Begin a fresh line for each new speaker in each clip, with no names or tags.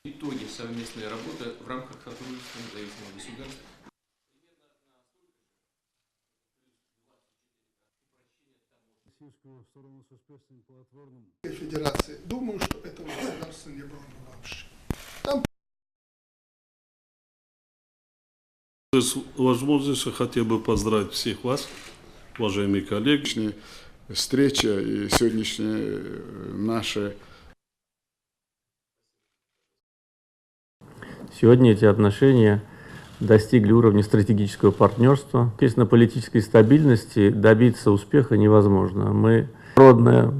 Итоги совместной работы в рамках сотрудничества независимых государств.
Федерации. Думаю, что этого государства не было бы вообще.
Возможности хотел бы поздравить всех вас, уважаемые коллеги.
Встреча и сегодняшняя наша.
Сегодня эти отношения достигли уровня стратегического партнерства. Естественно, политической стабильности добиться успеха невозможно. Народная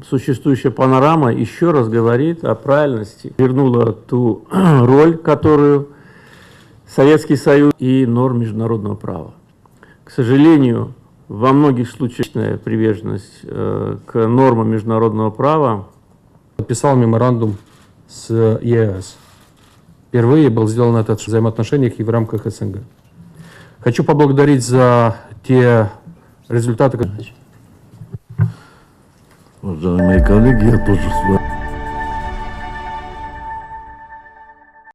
существующая панорама еще раз говорит о правильности, вернула ту роль, которую Советский Союз и норм международного права. К сожалению, во многих случаях приверженность к нормам международного права.
Подписал меморандум с ЕС. Впервые был сделан этот в взаимоотношениях и в рамках СНГ. Хочу поблагодарить за те результаты.
Уважаемые коллеги, я тоже с вами.